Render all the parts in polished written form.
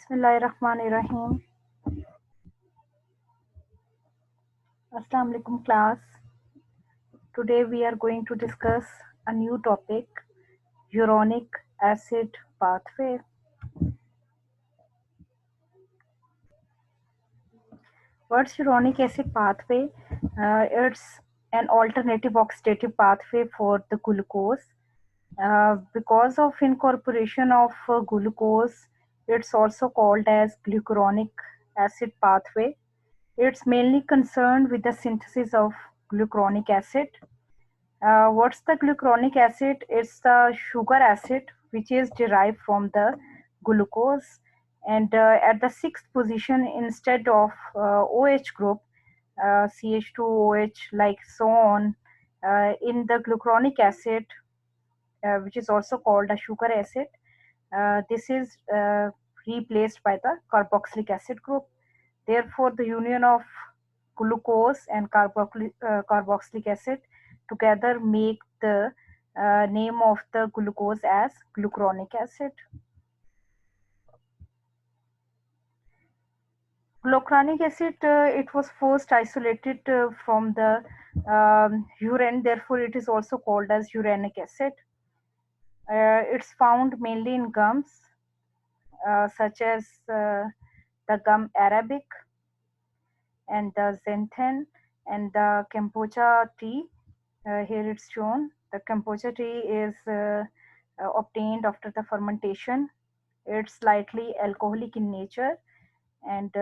Bismillahirrahmanirrahim. Assalamu alaikum class. Today we are going to discuss a new topic, uronic acid pathway. What's uronic acid pathway? It's an alternative oxidative pathway for the glucose. Because of incorporation of glucose, it's also called as glucuronic acid pathway. It's mainly concerned with the synthesis of glucuronic acid. What's the glucuronic acid? It's the sugar acid which is derived from the glucose, and at the sixth position instead of OH group, CH2OH, like so on, in the glucuronic acid, which is also called a sugar acid. This is replaced by the carboxylic acid group. Therefore, the union of glucose and carboxylic acid together make the name of the glucose as glucuronic acid. Glucuronic acid, it was first isolated from the urine, therefore it is also called as uranic acid. It's found mainly in gums such as the gum arabic and the xanthan and the kombucha tea. Here it's shown. The kombucha tea is obtained after the fermentation. It's slightly alcoholic in nature, and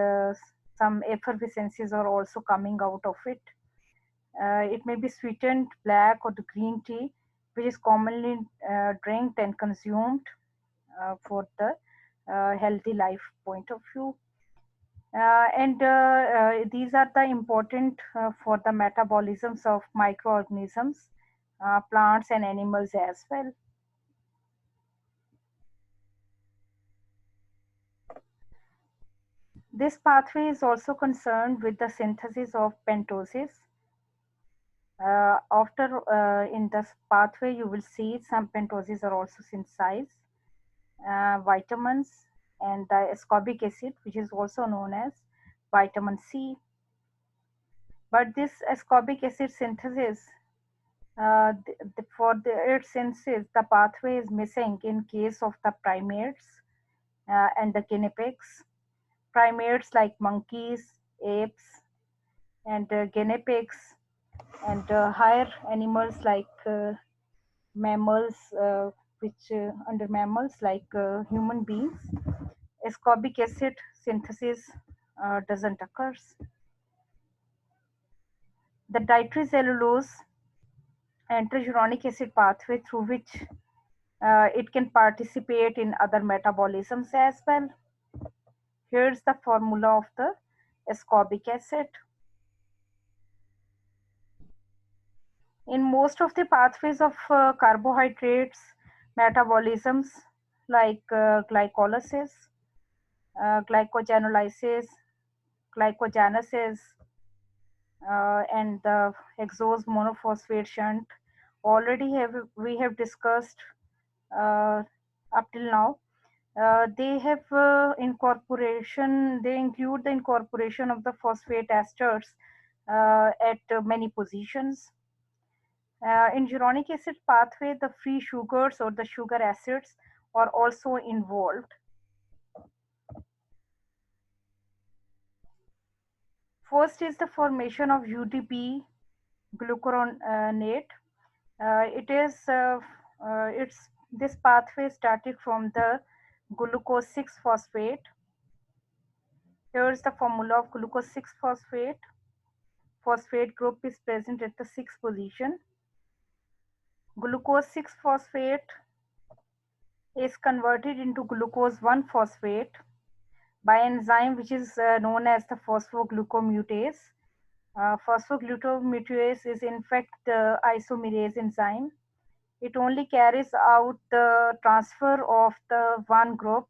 some effervescences are also coming out of it. It may be sweetened black or the green tea, which is commonly drank and consumed for the healthy life point of view. And these are the important for the metabolisms of microorganisms, plants and animals as well. This pathway is also concerned with the synthesis of pentoses. In this pathway, you will see some pentoses are also synthesized. Vitamins and the ascorbic acid, which is also known as vitamin C. But this ascorbic acid synthesis, for its synthesis, the pathway is missing in case of the primates and the guinea pigs. Primates like monkeys, apes, and guinea pigs, and higher animals like mammals, which under mammals like human beings, ascorbic acid synthesis doesn't occur. The dietary cellulose enters uronic acid pathway through which it can participate in other metabolisms as well. Here's the formula of the ascorbic acid. In most of the pathways of carbohydrates metabolisms like glycolysis, glycogenolysis, glycogenesis, and the hexose monophosphate shunt we have discussed up till now. They have they include the incorporation of the phosphate esters at many positions. In uronic acid pathway, the free sugars or the sugar acids are also involved. First is the formation of UDP glucuronate. This pathway started from the glucose 6-phosphate. Here's the formula of glucose 6-phosphate. Phosphate group is present at the 6th position. Glucose 6-phosphate is converted into glucose 1-phosphate by enzyme which is known as the phosphoglucomutase. Phosphoglucomutase is in fact the isomerase enzyme. It only carries out the transfer of the one group.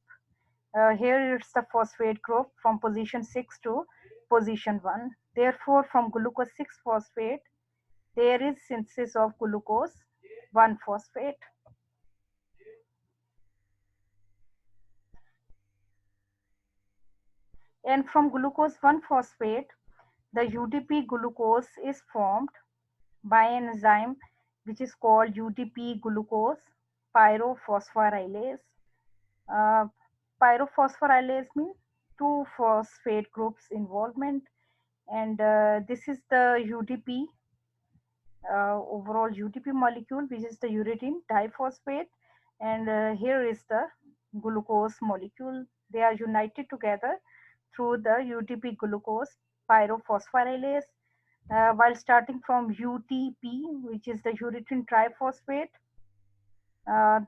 Here it's the phosphate group from position 6 to position 1. Therefore, from glucose 6-phosphate, there is synthesis of glucose 1-phosphate. And from glucose 1-phosphate, the UDP glucose is formed by an enzyme which is called UDP glucose pyrophosphorylase. Uh, Pyrophosphorylase means two phosphate groups involvement, and this is the UDP, overall UDP molecule, which is the uridine diphosphate, and here is the glucose molecule. They are united together through the UDP glucose pyrophosphorylase, while starting from UTP, which is the uridine triphosphate. Uh,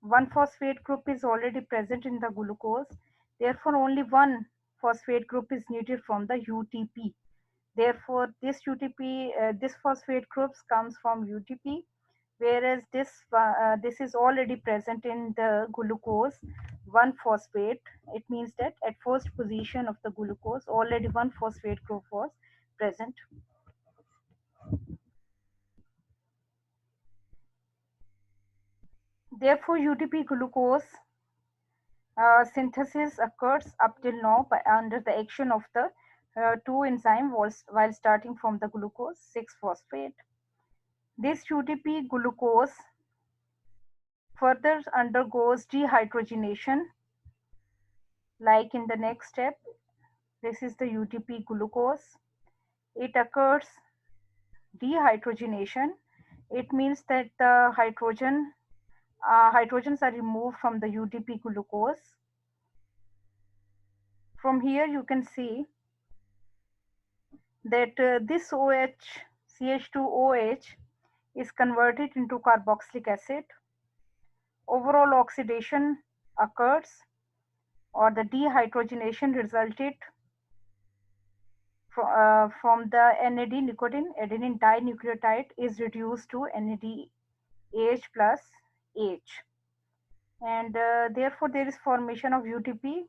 one phosphate group is already present in the glucose, therefore only one phosphate group is needed from the UTP. Therefore, this phosphate groups comes from UTP, whereas this is already present in the glucose 1-phosphate. It means that at first position of the glucose, already one phosphate group was present. Therefore, UTP glucose synthesis occurs up till now under the action of the two enzyme while starting from the glucose 6-phosphate. This UTP glucose further undergoes dehydrogenation, like in the next step. This is the UTP glucose. It occurs dehydrogenation. It means that the hydrogens are removed from the UTP glucose. From here you can see that this OH, CH2OH, is converted into carboxylic acid. Overall oxidation occurs, or the dehydrogenation resulted from the NAD nicotine, adenine dinucleotide is reduced to NADH plus H. And therefore there is formation of UTP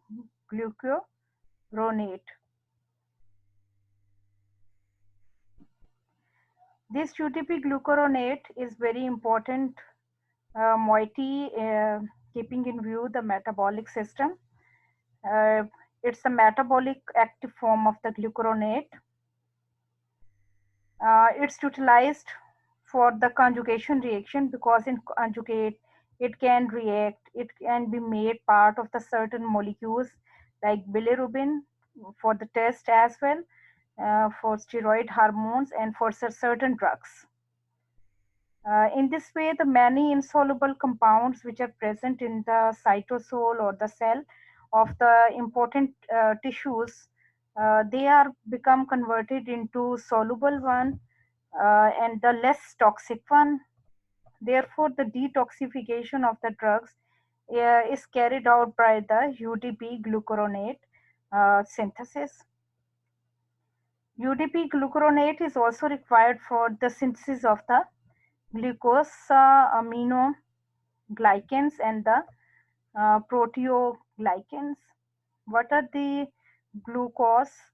glucuronate. This UTP glucuronate is very important moiety, keeping in view the metabolic system. It's a metabolic active form of the glucuronate. It's utilized for the conjugation reaction, because in conjugate it can react, it can be made part of the certain molecules like bilirubin for the test as well, for steroid hormones and for certain drugs. In this way, the many insoluble compounds which are present in the cytosol or the cell of the important tissues, they are become converted into soluble one and the less toxic one. Therefore, the detoxification of the drugs is carried out by the UDP glucuronate synthesis. UDP glucuronate is also required for the synthesis of the glucose aminoglycans and the proteoglycans. What are the glucose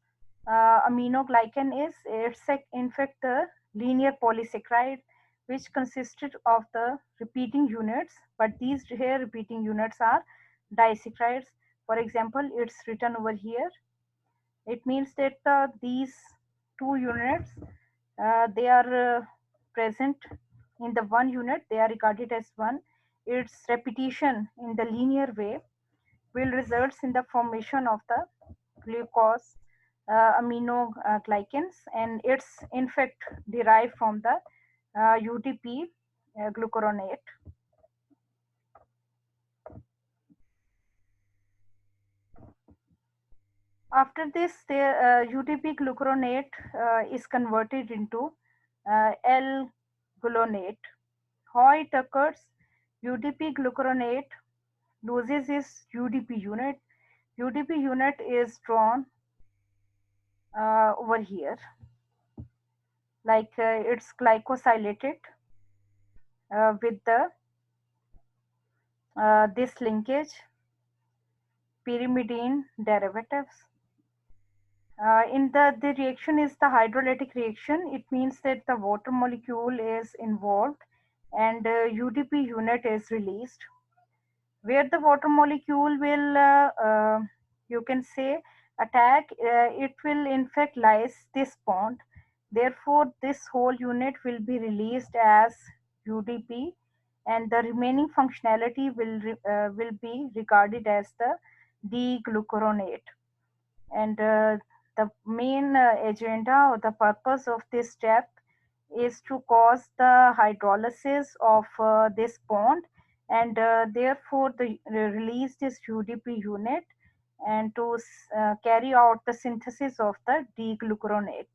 aminoglycan is? It's in fact the linear polysaccharide which consisted of the repeating units, but these here repeating units are disaccharides. For example, it's written over here. It means that these two units, they are present in the one unit, they are regarded as one. Its repetition in the linear way will result in the formation of the glucose aminoglycans, and it's in fact derived from the UTP glucuronate. After this, the UTP glucuronate is converted into L-gluconate. How it occurs? UTP glucuronate loses its UDP unit. UDP unit is drawn over here, like it's glycosylated with the this linkage pyrimidine derivatives. In the reaction is the hydrolytic reaction. It means that the water molecule is involved and UDP unit is released, where the water molecule will, you can say, attack, it will in fact lyse this bond. Therefore, this whole unit will be released as UDP, and the remaining functionality will be regarded as the D-glucuronate. And the main agenda or the purpose of this step is to cause the hydrolysis of this bond, and therefore the release this UDP unit, and to carry out the synthesis of the D-glucuronate.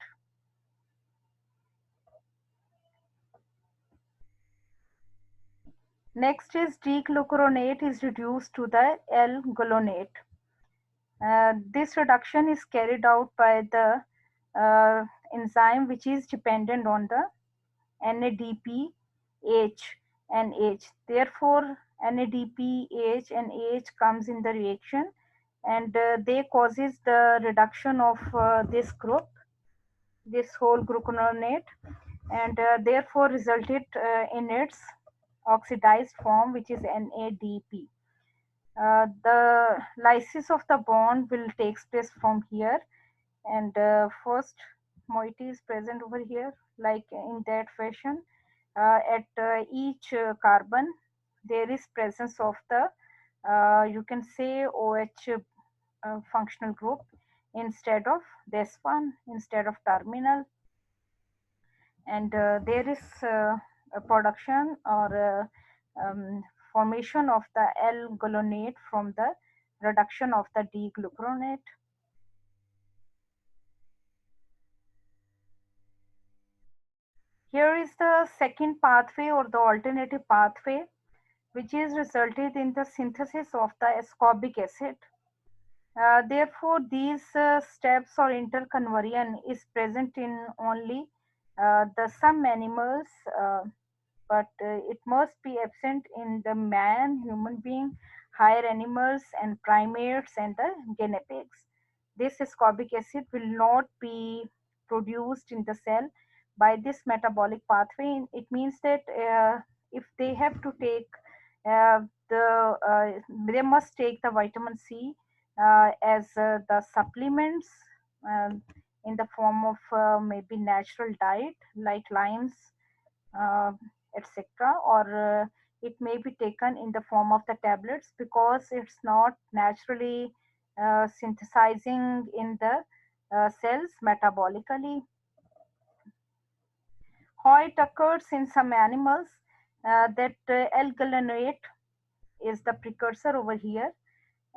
Next is D-glucuronate is reduced to the L-gluconate. This reduction is carried out by the enzyme which is dependent on the NADPH and H. Therefore, NADPH and H comes in the reaction, and they causes the reduction of this group, this whole glucuronate, and therefore resulted in its oxidized form, which is NADP. The lysis of the bond will take place from here, and first moiety is present over here, like in that fashion. At each carbon, there is presence of the, you can say, OH functional group instead of this one, instead of terminal. And there is a production or formation of the L-gluconate from the reduction of the D-glucuronate. Here is the second pathway or the alternative pathway, which is resulted in the synthesis of the ascorbic acid. Therefore, these steps or interconversion is present in only the some animals, but it must be absent in the man, human being, higher animals, and primates and the guinea pigs. This ascorbic acid will not be produced in the cell by this metabolic pathway. It means that if they have to take they must take the vitamin C as the supplements, um, in the form of maybe natural diet like limes, uh, etc., or it may be taken in the form of the tablets because it's not naturally synthesizing in the cells metabolically. How it occurs in some animals, that L-gluconate is the precursor over here,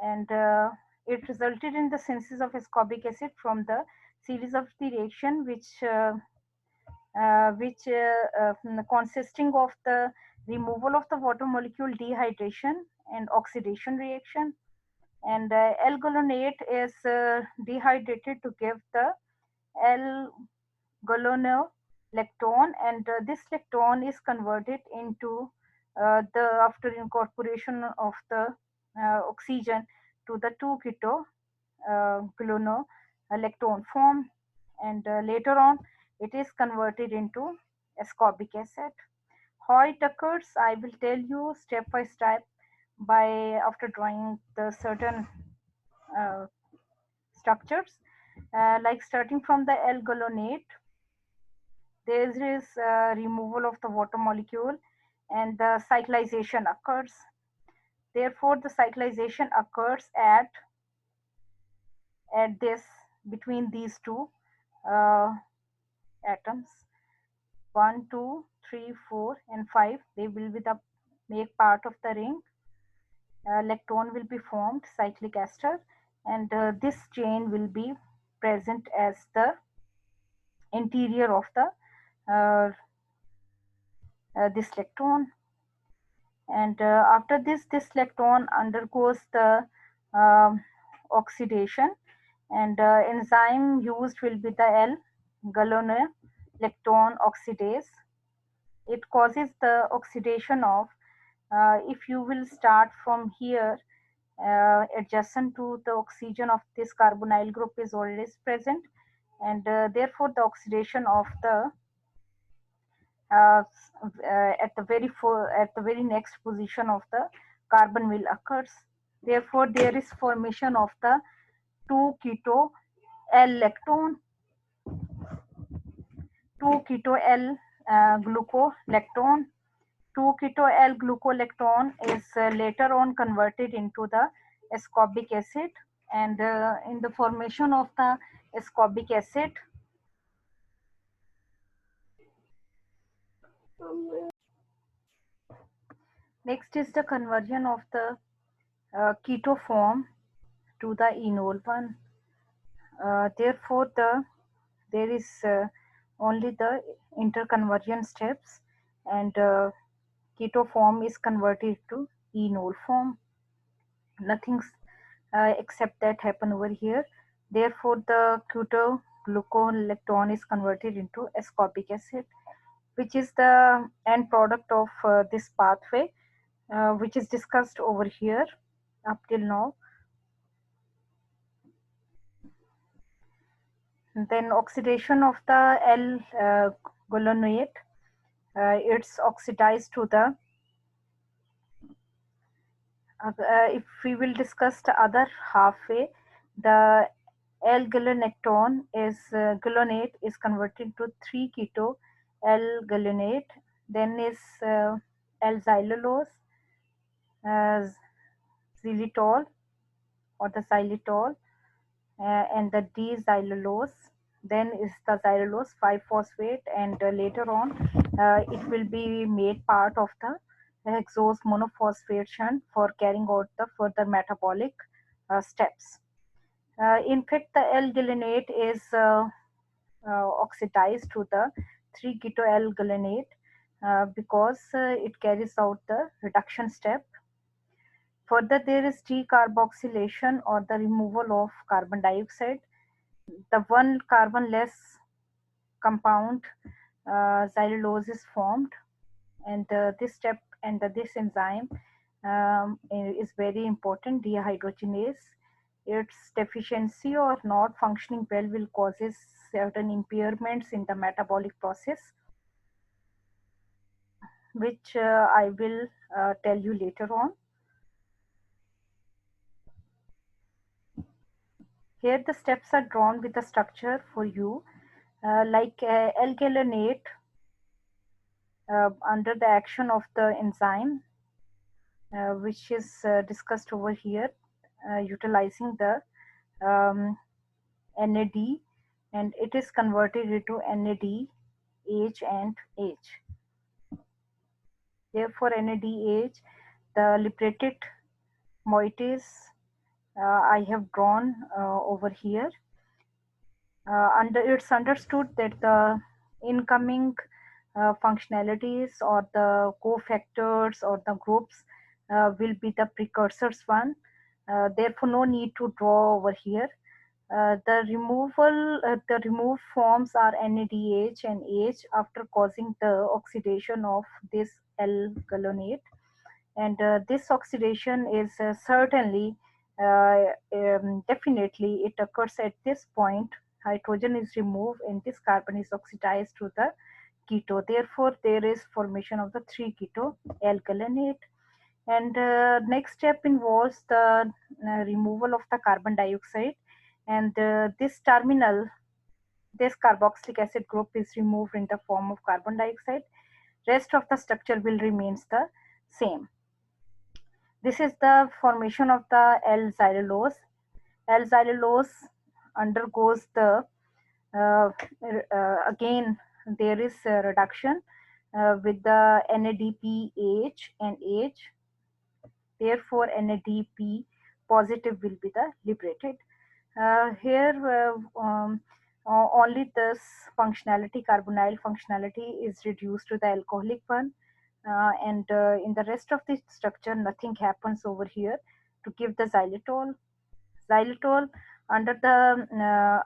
and it resulted in the synthesis of ascorbic acid from the series of the reaction which consisting of the removal of the water molecule, dehydration and oxidation reaction, and L-gluconate is dehydrated to give the L-gluconolactone, and this lactone is converted into the after incorporation of the oxygen to the 2-keto gluconolactone form, and later on it is converted into ascorbic acid. How it occurs, I will tell you step by step by after drawing the certain uh, structures. Like starting from the L-gluconate, there is removal of the water molecule and the cyclization occurs. Therefore, the cyclization occurs at this between these two uh, atoms, 1, 2, 3, 4, and 5. They will be the make part of the ring. Lactone will be formed, cyclic ester, and this chain will be present as the interior of the uh, this lactone. And after this lactone undergoes the um, oxidation, and enzyme used will be the L-gluconolactone oxidase. It causes the oxidation of, if you will start from here, adjacent to the oxygen of this carbonyl group is already present, and therefore the oxidation of the at the very next position of the carbon will occurs. Therefore, there is formation of the 2-keto L-lactone, 2-keto L-glucolactone. 2-keto L-glucolactone is later on converted into the ascorbic acid, and in the formation of the ascorbic acid, next is the conversion of the keto form to the enol one. Therefore, there is only the interconversion steps, and keto form is converted to enol form. Nothing except that happen over here. Therefore, the keto glucolactone is converted into ascorbic acid, which is the end product of this pathway, which is discussed over here up till now. And then oxidation of the L-gluconate, it's oxidized to the, if we will discuss the other halfway, the L-gluconate gluconate is converted to 3-keto L-gluconate, then is L-xylulose, xylitol or the xylitol, and the D-xylulose. Then is the xylulose 5-phosphate, and later on it will be made part of the hexose monophosphation for carrying out the further metabolic steps. In fact, the L-gluconate is oxidized to the 3-keto L-gluconate because it carries out the reduction step. Further, there is decarboxylation or the removal of carbon dioxide. The one carbon less compound xylulose is formed, and this step and this enzyme is very important, dehydrogenase. Its deficiency or not functioning well will causes certain impairments in the metabolic process, which I will tell you later on. Here the steps are drawn with a structure for you, like L-gluconate under the action of the enzyme, which is discussed over here, utilizing the NAD, and it is converted into NAD, H and H. Therefore, NADH, the liberated moieties I have drawn over here. It's understood that the incoming functionalities or the cofactors or the groups will be the precursors one. Therefore, no need to draw over here. The removed forms are NADH and H after causing the oxidation of this L-gluconate, and this oxidation is certainly, definitely, it occurs at this point. Hydrogen is removed and this carbon is oxidized to the keto. Therefore, there is formation of the 3-keto L-gluconate. And next step involves the removal of the carbon dioxide, and this carboxylic acid group is removed in the form of carbon dioxide. Rest of the structure will remains the same. This is the formation of the L-xylulose. L-xylulose undergoes the again there is a reduction with the NADPH and H. Therefore, NADP positive will be the liberated. Here only this functionality, carbonyl functionality, is reduced to the alcoholic one, and in the rest of the structure nothing happens over here to give the xylitol. Xylitol under the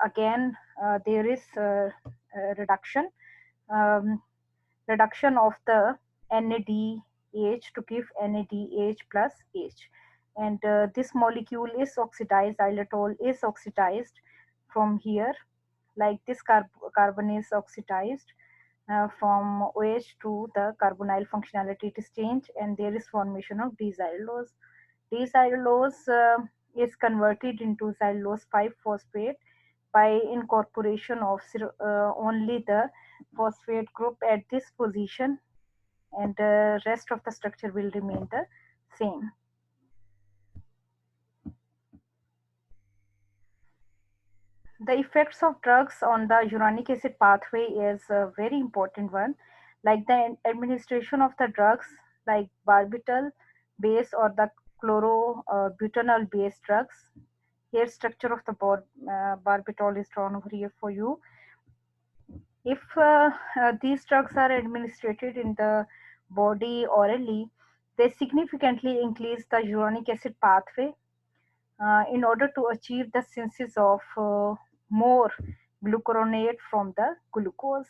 again there is reduction reduction of the NADH to give NADH plus H, and this molecule is oxidized. Xylitol is oxidized from here, like this carbon is oxidized from OH to the carbonyl functionality. It is changed, and there is formation of D-xylulose. D-xylulose is converted into cellulose 5 phosphate by incorporation of only the phosphate group at this position, and the rest of the structure will remain the same. The effects of drugs on the uronic acid pathway is a very important one, like the administration of the drugs like barbital base or the chlorobutanol based drugs. Here structure of the barbital is drawn over here for you. If these drugs are administered in the body orally, they significantly increase the uronic acid pathway in order to achieve the synthesis of more glucuronate from the glucose.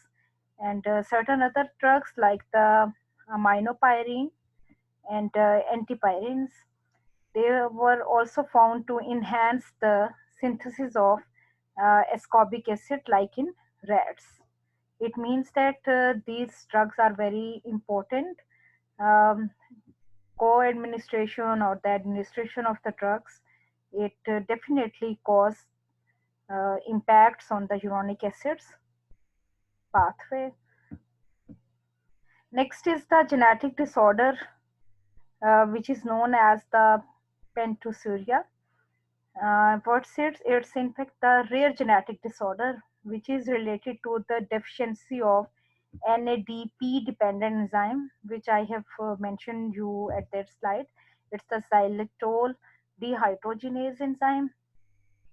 And certain other drugs like the aminopyrine and antipyrines, they were also found to enhance the synthesis of ascorbic acid like in rats. It means that these drugs are very important. Um, Co-administration or the administration of the drugs, it definitely cause impacts on the uronic acids pathway. Next is the genetic disorder, which is known as the pentusuria. What's it? It's in fact the rare genetic disorder which is related to the deficiency of NADP dependent enzyme, which I have mentioned you at that slide. It's the xylitol dehydrogenase enzyme.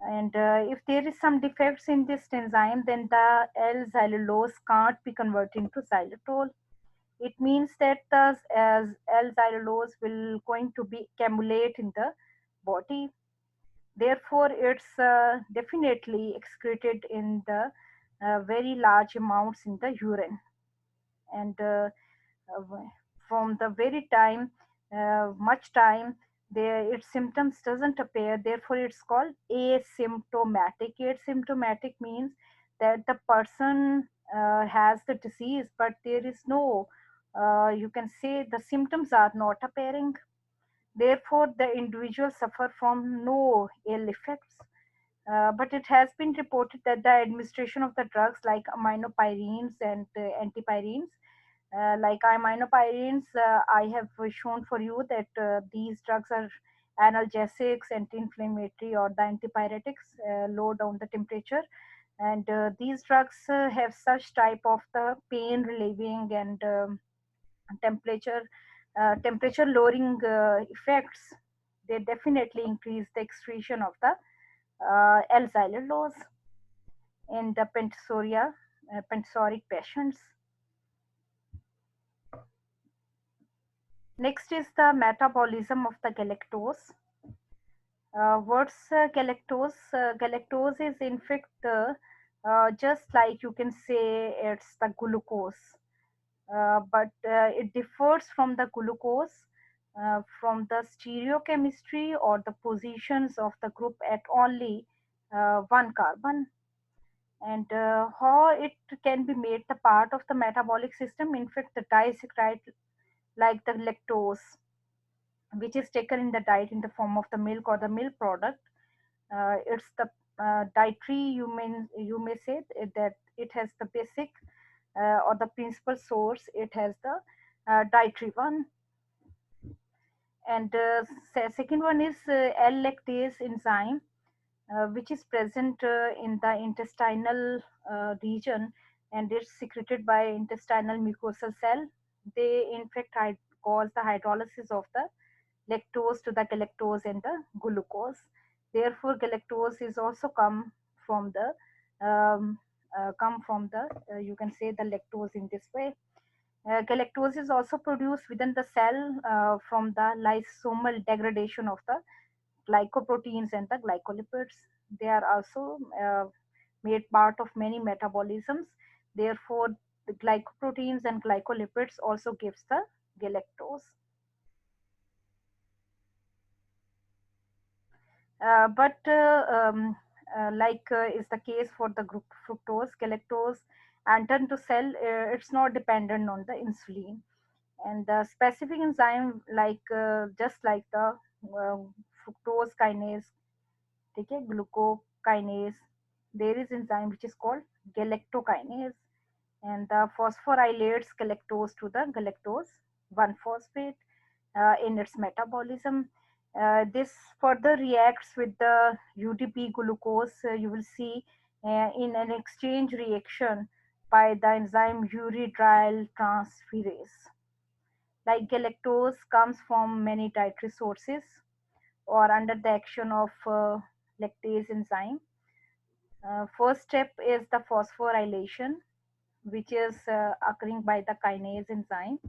And if there is some defects in this enzyme, then the L-xylulose can't be converted into xylitol. It means that the as L-xylulose will going to be accumulate in the body. Therefore, it's definitely excreted in the very large amounts in the urine. And uh, from the very time, much time, its symptoms doesn't appear. Therefore, it's called asymptomatic. Asymptomatic means that the person has the disease, but there is no, you can say the symptoms are not appearing. Therefore, the individual suffer from no ill effects. But it has been reported that the administration of the drugs like aminopyrines and antipyrines, like aminopyrines, I have shown for you that these drugs are analgesics, anti-inflammatory, or the antipyretics, low down the temperature. And these drugs have such type of the pain relieving and temperature lowering effects. They definitely increase the excretion of the L-xylulose in the pentasoric patients. Next is the metabolism of the galactose. What's galactose? Galactose is in fact just like you can say it's the glucose, but it differs from the glucose from the stereochemistry or the positions of the group at only one carbon. And how it can be made the part of the metabolic system. In fact, the disaccharide like the lactose, which is taken in the diet in the form of the milk or the milk product, it's the dietary, you may say that it has the basic or the principal source, it has the dietary one. And second one is L-lactase enzyme, which is present in the intestinal region, and it's secreted by intestinal mucosal cell. They in fact cause the hydrolysis of the lactose to the galactose and the glucose. Therefore, galactose is also um, come from the you can say the lactose in this way. Galactose is also produced within the cell from the lysosomal degradation of the glycoproteins and the glycolipids. They are also made part of many metabolisms. Therefore, the glycoproteins and glycolipids also gives the galactose. But like is the case for the group fructose, galactose, and turn to cell, it's not dependent on the insulin. And the specific enzyme, like just like the uh, fructose kinase ठीक है, glucokinase. There is enzyme which is called galactokinase, and the phosphorylates galactose to the galactose 1 phosphate in its metabolism. This further reacts with the UDP glucose. You will see in an exchange reaction by the enzyme uridyl transferase. Like galactose comes from many dietary sources or under the action of lactase enzyme. First step is the phosphorylation, which is occurring by the kinase enzyme.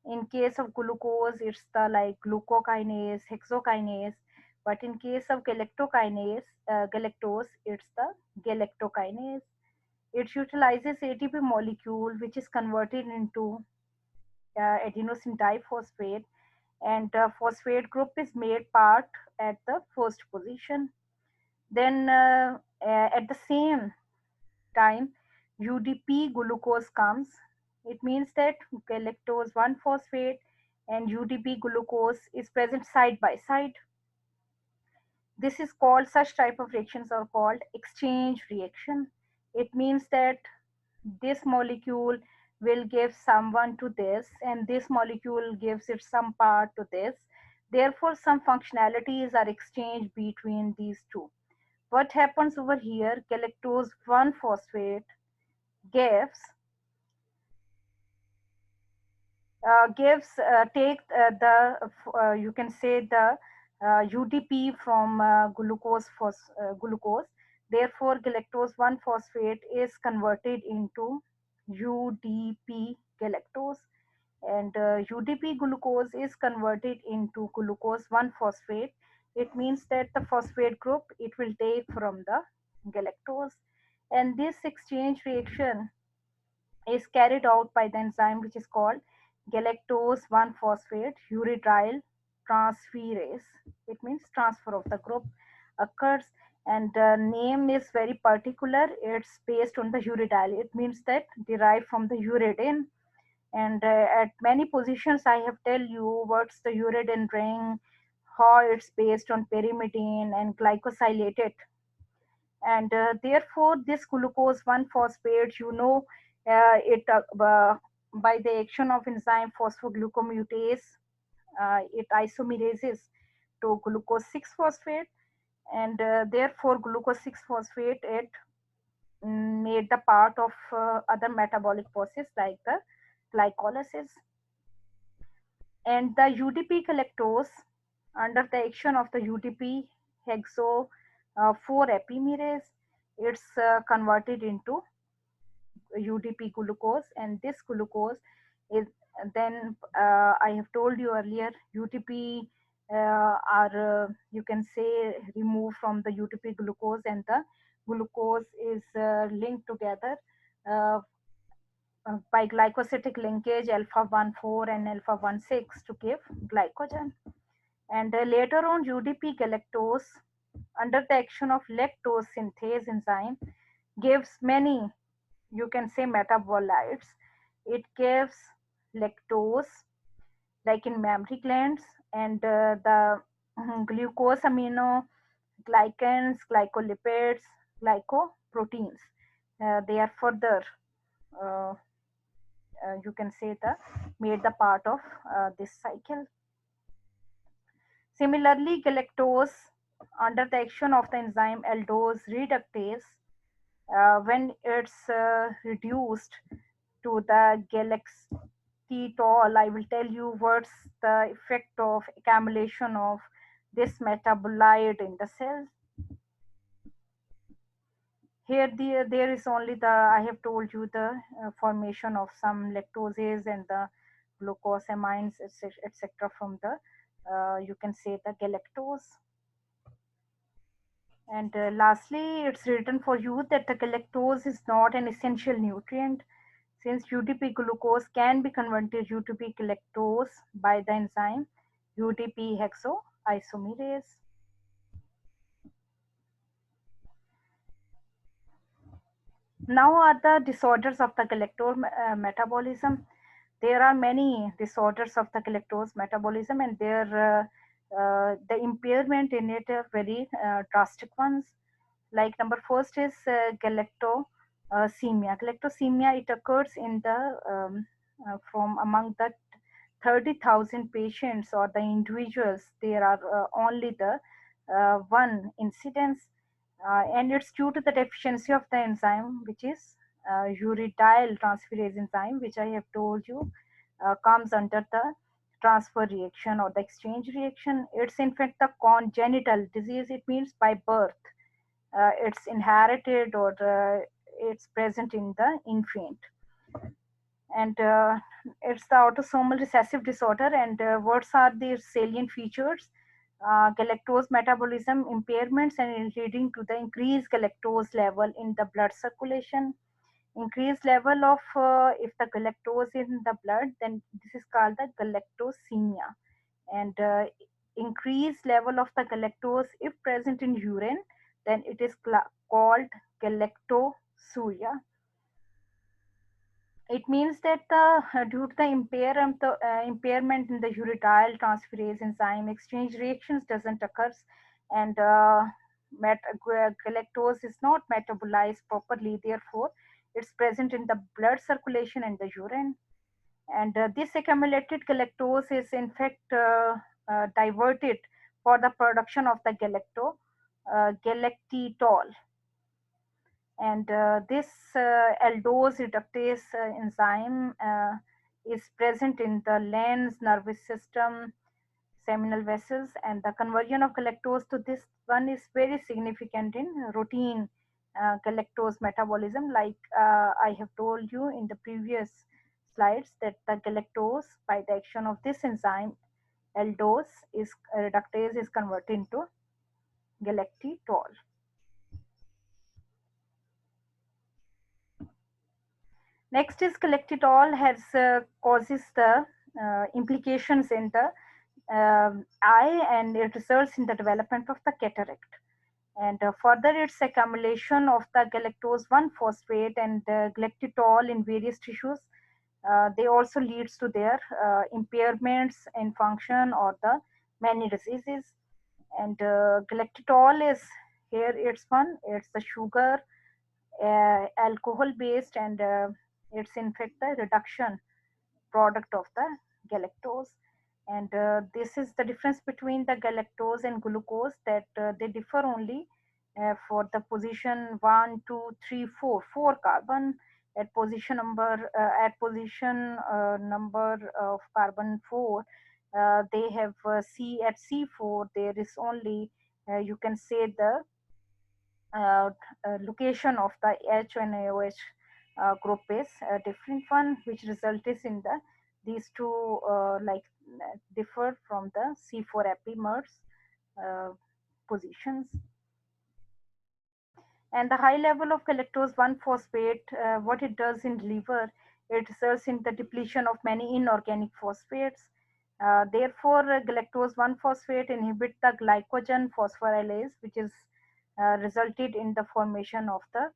In case of glucose, it's the like glucokinase, hexokinase, but in case of galactose, it's the galactokinase. It utilizes ATP molecule, which is converted into adenosine diphosphate, and phosphate group is made part at the first position. Then at the same time, UDP glucose comes. It means that galactose 1 phosphate and UDP glucose is present side by side. This is called, such type of reactions are called exchange reaction. It means that this molecule will give someone to this, and this molecule gives it some part to this. Therefore, some functionalities are exchanged between these two. What happens over here? Galactose 1 phosphate gives gives take the you can say the UDP from glucose. Therefore, galactose 1 phosphate is converted into UDP galactose, and UDP glucose is converted into glucose 1 phosphate. It means that the phosphate group it will take from the galactose, and this exchange reaction is carried out by the enzyme which is called galactose 1 phosphate uridyl transferase. It means transfer of the group occurs, and the name is very particular. It's based on the uridyl. It means that derived from the uridine, and at many positions I have tell you what's the uridine ring, how it's based on pyrimidine and glycosylated, and therefore this glucose 1 phosphate, it by the action of enzyme phosphoglucomutase, it isomerases to glucose 6 phosphate, and therefore glucose 6 phosphate it made the part of other metabolic process like the glycolysis. And the UDP galactose, under the action of the UDP hexo 4 epimerase, it's converted into UDP glucose, and this glucose is then I have told you earlier UTP are you can say removed from the UTP glucose, and the glucose is linked together uh, by glycosidic linkage alpha 1 4 and alpha 1 6 to give glycogen. And later on, UDP galactose, under the action of lactose synthase enzyme, gives many, you can say, metabolites. It gives lactose, like in mammary glands, and the glucosamino, glycans, glycolipids, glycoproteins. They are further, uh, you can say, the made the part of this cycle. Similarly, galactose, under the action of the enzyme aldose reductase, when it's reduced to the galactitol, I will tell you what's the effect of accumulation of this metabolite in the cell. Here, there is only the, I have told you the formation of some lactoses and the glucosamines, etc., from the, you can say, the galactose. And lastly, it's written for you that the galactose is not an essential nutrient, since UDP glucose can be converted to UDP galactose by the enzyme UDP hexoisomerase. Now are the disorders of the galactose metabolism. There are many disorders of the galactose metabolism, and their The impairment in it are very drastic ones. Like number first is galactosemia. Galactosemia, it occurs in the from among the 30,000 patients or the individuals. There are only the one incidence, and it's due to the deficiency of the enzyme, which is uridyl transferase enzyme, which I have told you comes under the transfer reaction or the exchange reaction. It's in fact the congenital disease. It means by birth. It's inherited or it's present in the infant. And it's the autosomal recessive disorder. And what are the salient features? Galactose metabolism impairments and leading to the increased galactose level in the blood circulation. Increased level of if the galactose in the blood, then this is called the galactosemia. And increased level of the galactose if present in urine, then it is called galactosuria. It means that due to the impairment in the uridyl transferase enzyme, exchange reactions doesn't occur, and galactose is not metabolized properly. Therefore, it's present in the blood circulation and the urine. And this accumulated galactose is in fact diverted for the production of the galactitol. And this aldose reductase enzyme is present in the lens, nervous system, seminal vessels, and the conversion of galactose to this one is very significant in routine galactose metabolism. Like I have told you in the previous slides, that the galactose, by the action of this enzyme, aldose is reductase is converted into galactitol. Next is galactitol has causes the implications in the eye, and it results in the development of the cataract. And further, its accumulation of the galactose 1 phosphate and galactitol in various tissues, they also leads to their impairments in function or the many diseases. And galactitol is here, it's the sugar, alcohol based, and it's in fact the reduction product of the galactose. And this is the difference between the galactose and glucose, that they differ only for the position 1, 2, 3, 4 carbon. At position number of carbon 4, they have C at C4, there is only you can say the location of the H and AOH group is a different one, which results in the these two differ from the C4 epimers positions. And the high level of galactose 1 phosphate, what it does in liver, it results in the depletion of many inorganic phosphates. Therefore, galactose 1 phosphate inhibit the glycogen phosphorylase, which is resulted in the formation of the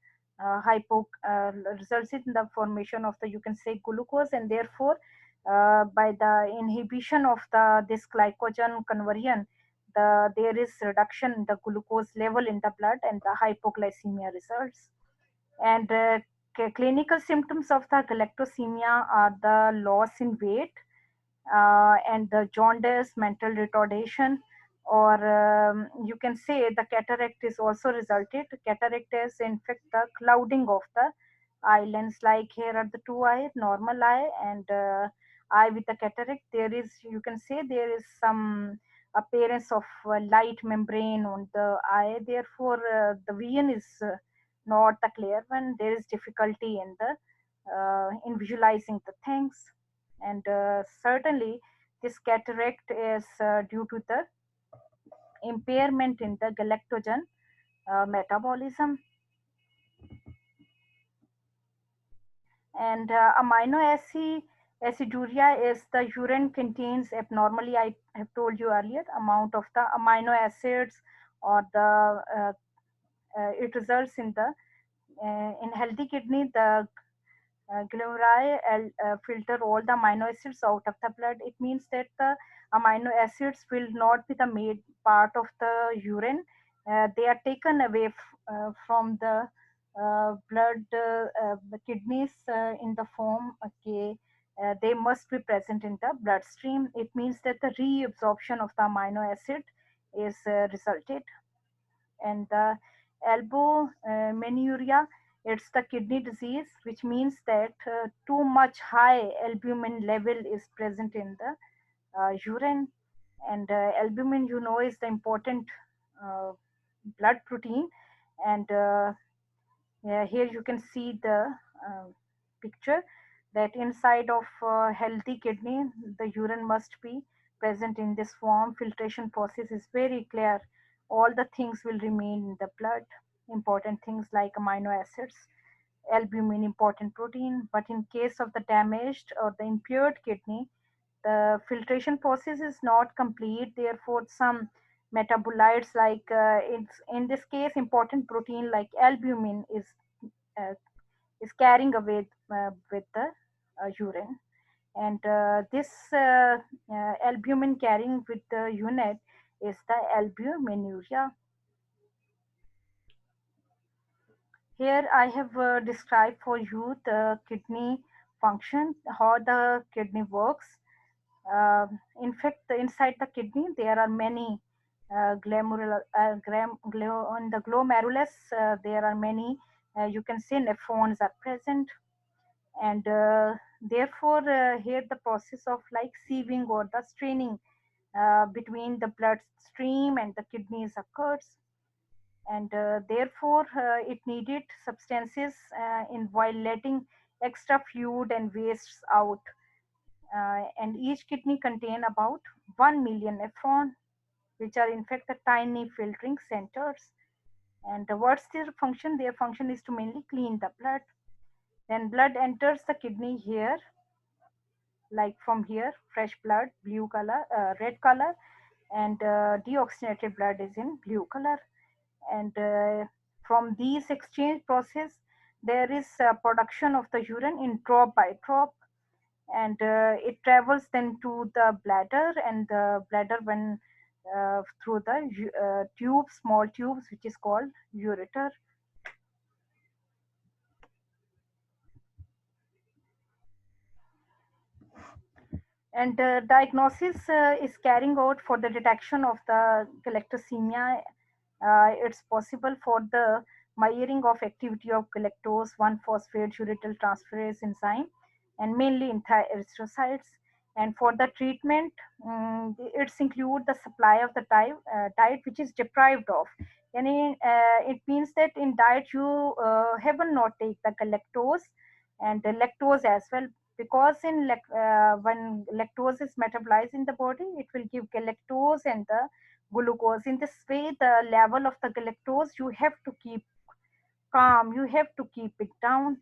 results in the formation of the, you can say, glucose. And therefore, by the inhibition of this glycogen conversion, there is reduction in the glucose level in the blood, and the hypoglycemia results. And clinical symptoms of the galactosemia are the loss in weight, and the jaundice, mental retardation, or you can say the cataract is also resulted. Cataract is in fact the clouding of the eye lens. Like here are the two eye, normal eye and eye with the cataract. There is, you can say, there is some appearance of light membrane on the eye. Therefore, the vision is not the clear one. There is difficulty in the in visualizing the things. And certainly this cataract is due to the impairment in the galactogen metabolism. And amino aciduria is the urine contains abnormally, I have told you earlier, amount of the amino acids, or the it results in the in healthy kidney, the glomeruli filter all the amino acids out of the blood. It means that the amino acids will not be the made part of the urine. They are taken away from the kidneys in the form, okay, they must be present in the bloodstream. It means that the reabsorption of the amino acid is resulted. And the albuminuria, it's the kidney disease, which means that too much high albumin level is present in the urine. And albumin, is the important uh, blood protein. And yeah, here you can see the uh, picture that inside of healthy kidney, the urine must be present in this form. Filtration process is very clear. All the things will remain in the blood. Important things like amino acids, albumin, important protein. But in case of the damaged or the impaired kidney, the filtration process is not complete. Therefore, some metabolites like in this case important protein like albumin uh, is carrying away with the urine. And this albumin carrying with the unit is the albuminuria. Here I have described for you the kidney function, how the kidney works. In fact, inside the kidney, there are many on the glomerulus. There are many, you can say, nephrons are present, and therefore, here the process of like sieving or the straining between the bloodstream and the kidneys occurs, and therefore, it needed substances in while letting extra fluid and wastes out, and each kidney contain about 1 million nephron, which are in fact the tiny filtering centers. And what's their function? Their function is to mainly clean the blood. Then blood enters the kidney here, like from here, fresh blood, blue color, red color, and deoxygenated blood is in blue color. And from these exchange process, there is production of the urine in drop by drop, and it travels then to the bladder, and the bladder when through the tubes, small tubes, which is called ureter. And diagnosis is carrying out for the detection of the galactosemia. It's possible for the measuring of activity of galactose 1 phosphate uretyl transferase enzyme, and mainly in erythrocytes. And for the treatment, it's include the supply of the diet which is deprived of. And it means that in diet you have not take the galactose and the lactose as well, because when lactose is metabolized in the body, it will give galactose and the glucose. In this way, the level of the galactose you have to keep calm, you have to keep it down.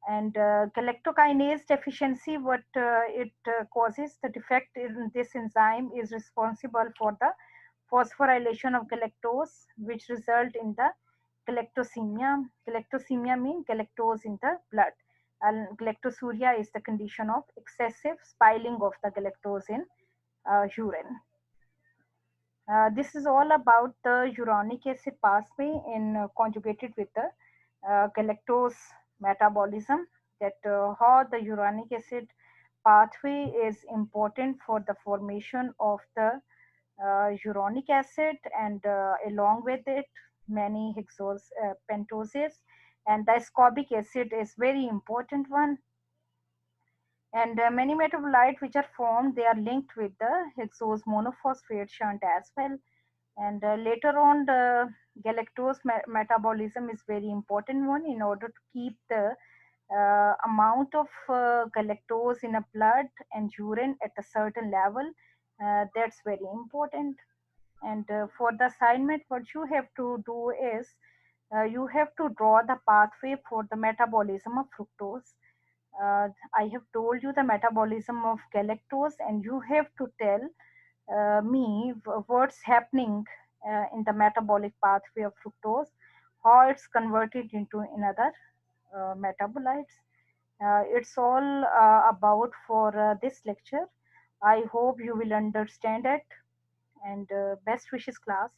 And galactokinase deficiency, what it causes, the defect in this enzyme is responsible for the phosphorylation of galactose, which result in the galactosemia. Galactosemia means galactose in the blood, and galactosuria is the condition of excessive spilling of the galactose in urine. This is all about the uronic acid pathway in conjugated with the galactose metabolism. That how the uronic acid pathway is important for the formation of the uronic acid, and along with it, many pentoses, and the ascorbic acid is very important one. And many metabolites which are formed, they are linked with the hexose monophosphate shunt as well. And later on, the galactose metabolism is very important one in order to keep the amount of galactose in a blood and urine at a certain level. That's very important. And for the assignment, what you have to do is you have to draw the pathway for the metabolism of fructose. I have told you the metabolism of galactose, and you have to tell me what's happening in the metabolic pathway of fructose, how it's converted into another metabolites. It's all about for this lecture. I hope you will understand it. And best wishes, class.